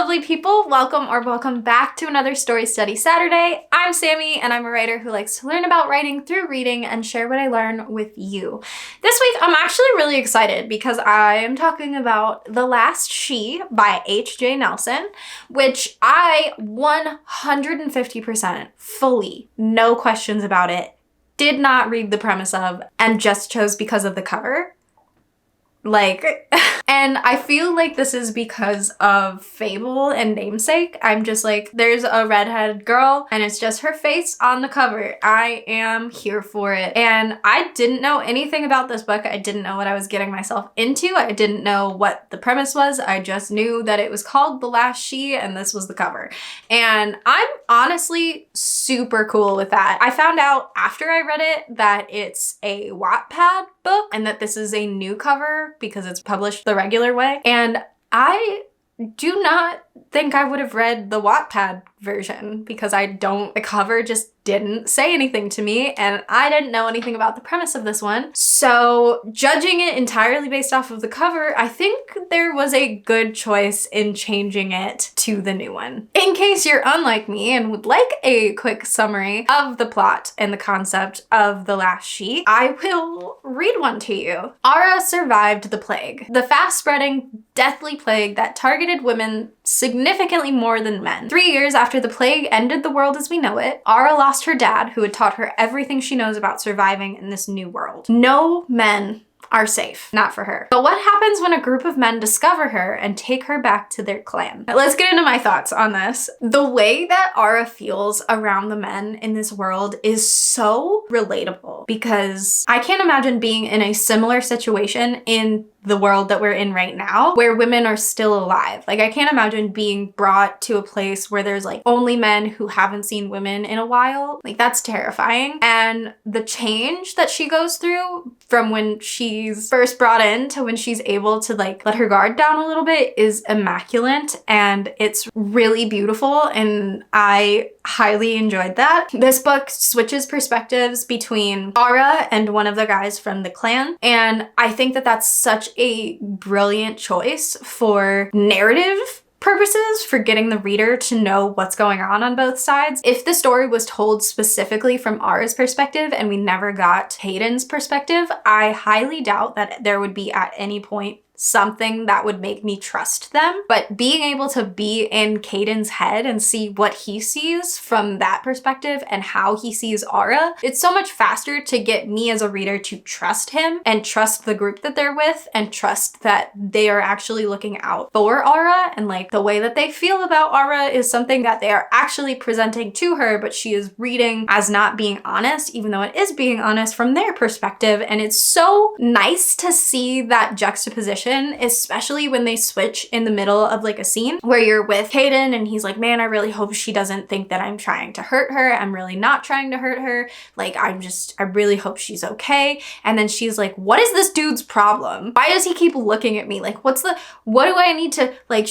lovely people, welcome back to another Story Study Saturday. I'm Sammy and I'm a writer who likes to learn about writing through reading and share what I learn with you. This week I'm actually really excited because I am talking about The Last She by H.J. Nelson, which I 150% fully, no questions about it, did not read the premise of and just chose because of the cover. And I feel like this is because of Fable and Namesake. I'm just like, there's a redheaded girl and it's just her face on the cover. I am here for it. And I didn't know anything about this book. I didn't know what I was getting myself into. I didn't know what the premise was. I just knew that it was called The Last She and this was the cover. And I'm honestly super cool with that. I found out after I read it that it's a Wattpad book and that this is a new cover because it's published the regular way. And I do not think I would have read the Wattpad version because the cover just didn't say anything to me and I didn't know anything about the premise of this one. So judging it entirely based off of the cover, I think there was a good choice in changing it to the new one. In case you're unlike me and would like a quick summary of the plot and the concept of The Last She, I will read one to you. Ara survived the plague, the fast-spreading, deathly plague that targeted women significantly more than men. 3 years after the plague ended the world as we know it, Ara lost her dad, who had taught her everything she knows about surviving in this new world. No men are safe. Not for her. But what happens when a group of men discover her and take her back to their clan? Let's get into my thoughts on this. The way that Ara feels around the men in this world is so relatable because I can't imagine being in a similar situation in the world that we're in right now, where women are still alive. Like, I can't imagine being brought to a place where there's like only men who haven't seen women in a while. Like, that's terrifying. And the change that she goes through from when she's first brought in to when she's able to like let her guard down a little bit is immaculate and it's really beautiful and I highly enjoyed that. This book switches perspectives between Ara and one of the guys from the clan, and I think that that's such a brilliant choice for narrative purposes, for getting the reader to know what's going on both sides. If the story was told specifically from Ara's perspective and we never got Hayden's perspective, I highly doubt that there would be at any point something that would make me trust them. But being able to be in Caden's head and see what he sees from that perspective and how he sees Ara, it's so much faster to get me as a reader to trust him and trust the group that they're with and trust that they are actually looking out for Ara and like the way that they feel about Ara is something that they are actually presenting to her, but she is reading as not being honest, even though it is being honest from their perspective. And it's so nice to see that juxtaposition, especially when they switch in the middle of like a scene where you're with Hayden and he's like, man, I really hope she doesn't think that I'm trying to hurt her. I'm really not trying to hurt her. Like, I really hope she's okay. And then she's like, what is this dude's problem? Why does he keep looking at me? Like, what do I need to, like,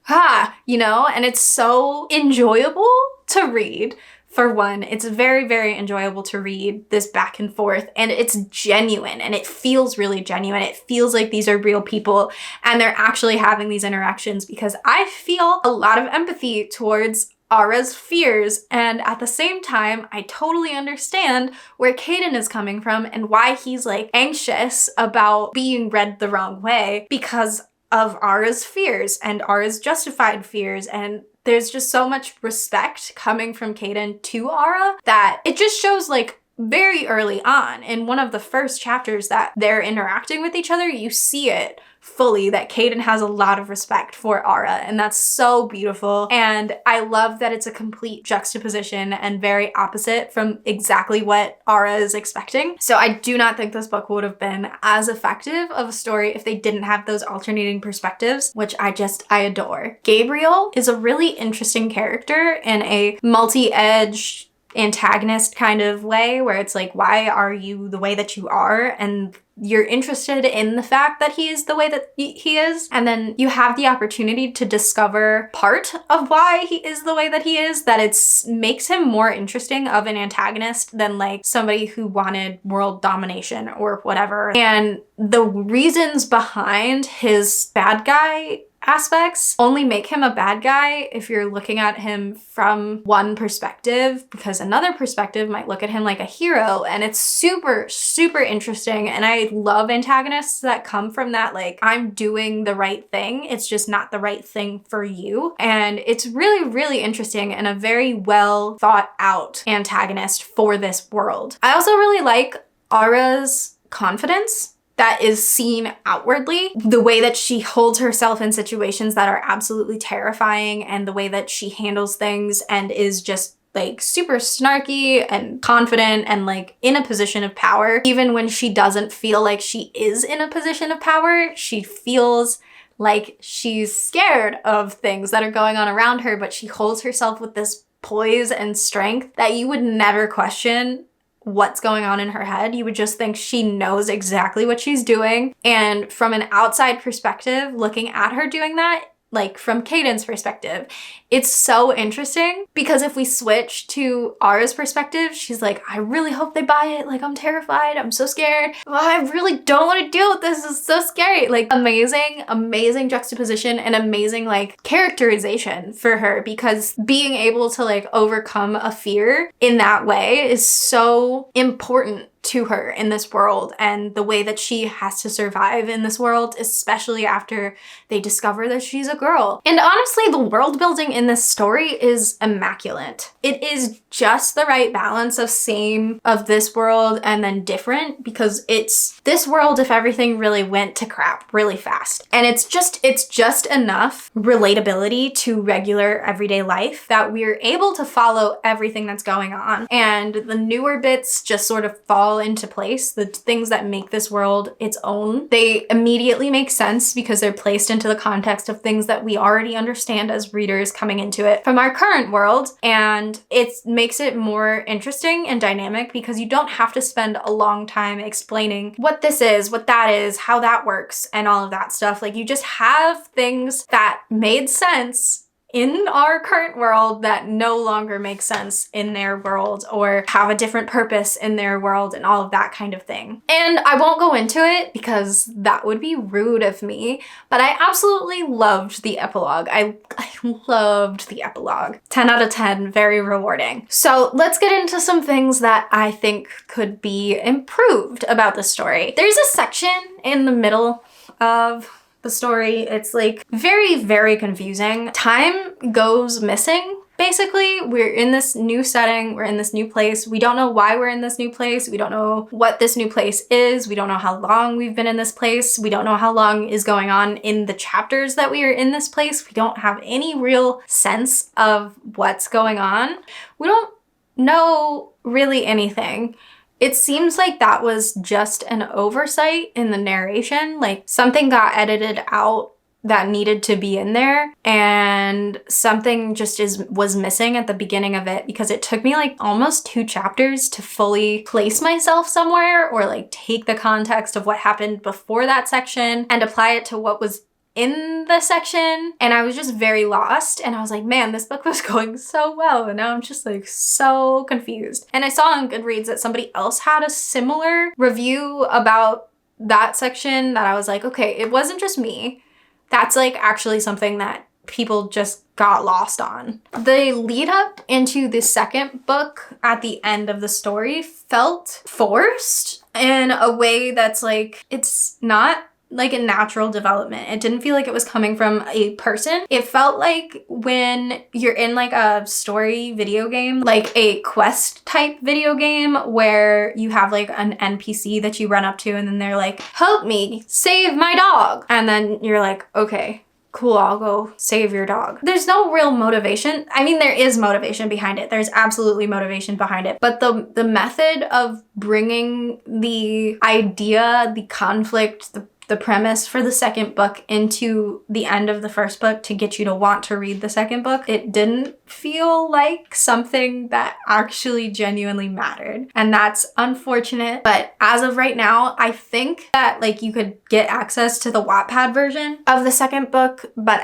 and it's so enjoyable to read. For one, it's very, very enjoyable to read this back and forth, and it's genuine and it feels really genuine. It feels like these are real people and they're actually having these interactions because I feel a lot of empathy towards Ara's fears, and at the same time, I totally understand where Caden is coming from and why he's like anxious about being read the wrong way because of Ara's fears and Ara's justified fears, and there's just so much respect coming from Caden to Ara that it just shows like very early on in one of the first chapters that they're interacting with each other, you see it fully that Caden has a lot of respect for Ara, and that's so beautiful. And I love that it's a complete juxtaposition and very opposite from exactly what Ara is expecting. So I do not think this book would have been as effective of a story if they didn't have those alternating perspectives, which I adore. Gabriel is a really interesting character in a multi-edged antagonist kind of way where it's like, why are you the way that you are? And you're interested in the fact that he is the way that he is, and then you have the opportunity to discover part of why he is the way that he is, that makes him more interesting of an antagonist than like somebody who wanted world domination or whatever. And the reasons behind his bad guy aspects only make him a bad guy if you're looking at him from one perspective, because another perspective might look at him like a hero, and it's super, super interesting. And I love antagonists that come from that, like, I'm doing the right thing, it's just not the right thing for you. And it's really, really interesting and a very well thought out antagonist for this world. I also really like Ara's confidence that is seen outwardly. The way that she holds herself in situations that are absolutely terrifying, and the way that she handles things and is just like super snarky and confident and like in a position of power. Even when she doesn't feel like she is in a position of power, she feels like she's scared of things that are going on around her, but she holds herself with this poise and strength that you would never question what's going on in her head. You would just think she knows exactly what she's doing. And from an outside perspective, looking at her doing that, like from Caden's perspective, it's so interesting, because if we switch to Ara's perspective, she's like, I really hope they buy it. Like, I'm terrified. I'm so scared. Oh, I really don't want to deal with this. It's so scary. Like, amazing, amazing juxtaposition and amazing like characterization for her, because being able to like overcome a fear in that way is so important to her in this world, and the way that she has to survive in this world, especially after they discover that she's a girl. And honestly, the world building in this story is immaculate. It is just the right balance of same of this world and then different, because it's this world if everything really went to crap really fast. And it's just enough relatability to regular everyday life that we're able to follow everything that's going on. And the newer bits just sort of fall into place. The things that make this world its own, they immediately make sense because they're placed into the context of things that we already understand as readers coming into it from our current world. And it makes it more interesting and dynamic, because you don't have to spend a long time explaining what this is, what that is, how that works, and all of that stuff. Like, you just have things that made sense in our current world that no longer make sense in their world, or have a different purpose in their world, and all of that kind of thing. And I won't go into it because that would be rude of me, but I absolutely loved the epilogue. I loved the epilogue. 10 out of 10, very rewarding. So let's get into some things that I think could be improved about the story. There's a section in the middle of the story. It's like very, very confusing. Time goes missing. Basically, we're in this new setting, we're in this new place. We don't know why we're in this new place. We don't know what this new place is. We don't know how long we've been in this place. We don't know how long is going on in the chapters that we are in this place. We don't have any real sense of what's going on. We don't know really anything. It seems like that was just an oversight in the narration. Like, something got edited out that needed to be in there, and something just was missing at the beginning of it, because it took me like almost 2 chapters to fully place myself somewhere, or like take the context of what happened before that section and apply it to what was in the section. And I was just very lost, and I was like, man, this book was going so well, and now I'm just like so confused. And I saw on Goodreads that somebody else had a similar review about that section, that I was like, okay, it wasn't just me. That's like actually something that people just got lost on. The lead up into the second book at the end of the story felt forced in a way that's like, it's not like a natural development. It didn't feel like it was coming from a person. It felt like when you're in like a story video game, like a quest type video game, where you have like an NPC that you run up to, and then they're like, help me save my dog. And then you're like, okay, cool, I'll go save your dog. There's no real motivation. I mean, there is motivation behind it. There's absolutely motivation behind it. But the method of bringing the idea, the conflict, the premise for the second book into the end of the first book to get you to want to read the second book, it didn't feel like something that actually genuinely mattered. And that's unfortunate. But as of right now, I think that like you could get access to the Wattpad version of the second book, but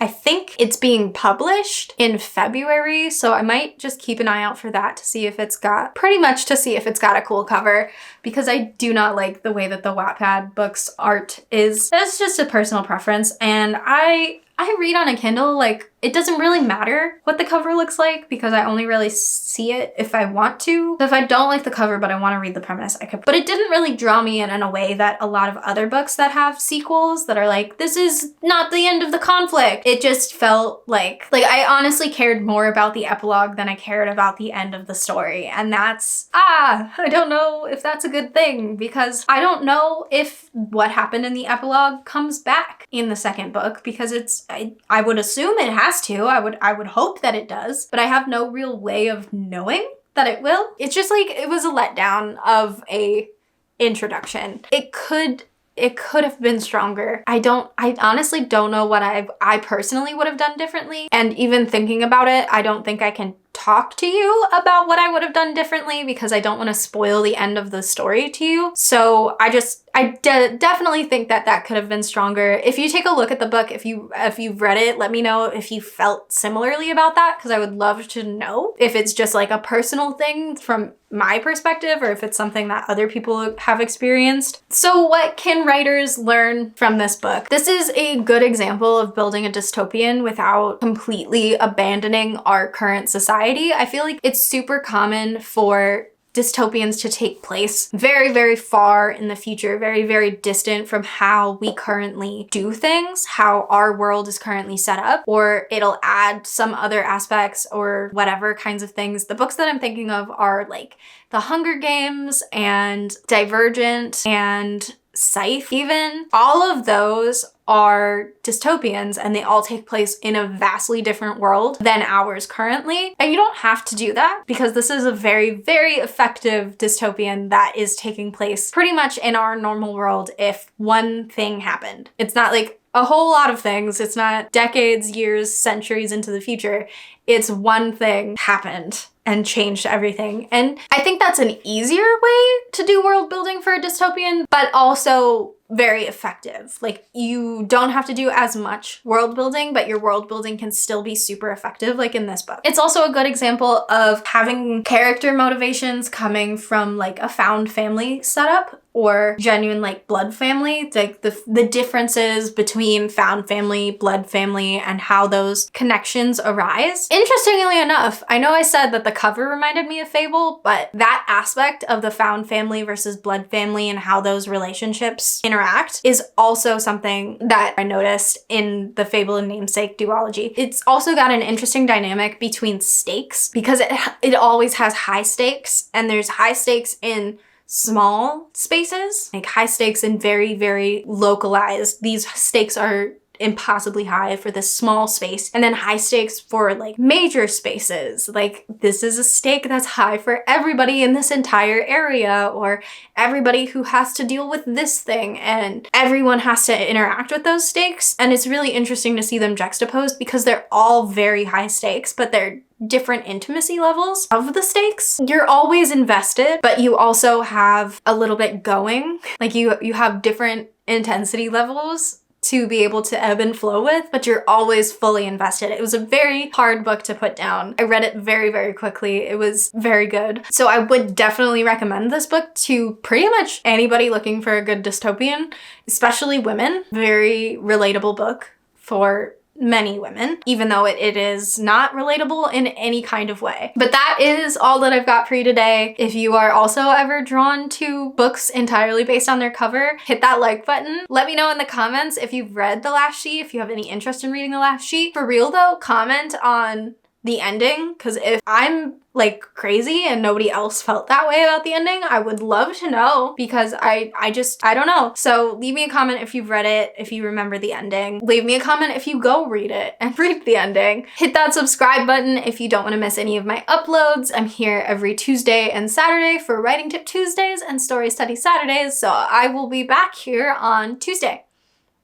I think it's being published in February, so I might just keep an eye out for that to see if it's got a cool cover, because I do not like the way that the Wattpad books art is. That's just a personal preference, and I read on a Kindle, like, it doesn't really matter what the cover looks like because I only really see it if I want to. So if I don't like the cover but I want to read the premise, I could. But it didn't really draw me in a way that a lot of other books that have sequels that are like, this is not the end of the conflict. It just felt like I honestly cared more about the epilogue than I cared about the end of the story. And that's, I don't know if that's a good thing, because I don't know if what happened in the epilogue comes back in the second book, because I would assume it has to. I would hope that it does, but I have no real way of knowing that it will. It's just like, it was a letdown of a introduction. It could have been stronger. I honestly don't know what I personally would have done differently. And even thinking about it, I don't think I can talk to you about what I would have done differently because I don't want to spoil the end of the story to you. So I definitely think that could have been stronger. If you take a look at the book, if you've read it, let me know if you felt similarly about that, because I would love to know if it's just like a personal thing from my perspective or if it's something that other people have experienced. So what can writers learn from this book? This is a good example of building a dystopian without completely abandoning our current society. I feel like it's super common for dystopians to take place very, very far in the future, very, very distant from how we currently do things, how our world is currently set up, or it'll add some other aspects or whatever kinds of things. The books that I'm thinking of are like The Hunger Games and Divergent and Scythe even. All of those are dystopians and they all take place in a vastly different world than ours currently. And you don't have to do that because this is a very, very effective dystopian that is taking place pretty much in our normal world if one thing happened. It's not like a whole lot of things. It's not decades, years, centuries into the future. It's one thing happened and changed everything. And I think that's an easier way to do world building for a dystopian, but also very effective. Like, you don't have to do as much world building, but your world building can still be super effective, like in this book. It's also a good example of having character motivations coming from like a found family setup or genuine like blood family, like the differences between found family, blood family, and how those connections arise. Interestingly enough, I know I said that the cover reminded me of Fable, but that aspect of the found family versus blood family and how those relationships interact is also something that I noticed in the Fable and Namesake duology. It's also got an interesting dynamic between stakes because it always has high stakes, and there's high stakes in small spaces, like high stakes and very, very localized. These stakes are impossibly high for this small space, and then high stakes for like major spaces. Like, this is a stake that's high for everybody in this entire area, or everybody who has to deal with this thing, and everyone has to interact with those stakes. And it's really interesting to see them juxtaposed because they're all very high stakes, but they're different intimacy levels of the stakes. You're always invested, but you also have a little bit going. Like, you have different intensity levels to be able to ebb and flow with, but you're always fully invested. It was a very hard book to put down. I read it very, very quickly. It was very good. So I would definitely recommend this book to pretty much anybody looking for a good dystopian, especially women. Very relatable book for many women, even though it is not relatable in any kind of way. But that is all that I've got for you today. If you are also ever drawn to books entirely based on their cover, hit that like button. Let me know in the comments if you've read The Last She, if you have any interest in reading The Last She. For real though, comment on the ending, because if I'm like crazy and nobody else felt that way about the ending, I would love to know, because I don't know. So leave me a comment if you've read it, if you remember the ending. Leave me a comment if you go read it and read the ending. Hit that subscribe button if you don't want to miss any of my uploads. I'm here every Tuesday and Saturday for Writing Tip Tuesdays and Story Study Saturdays, so I will be back here on Tuesday.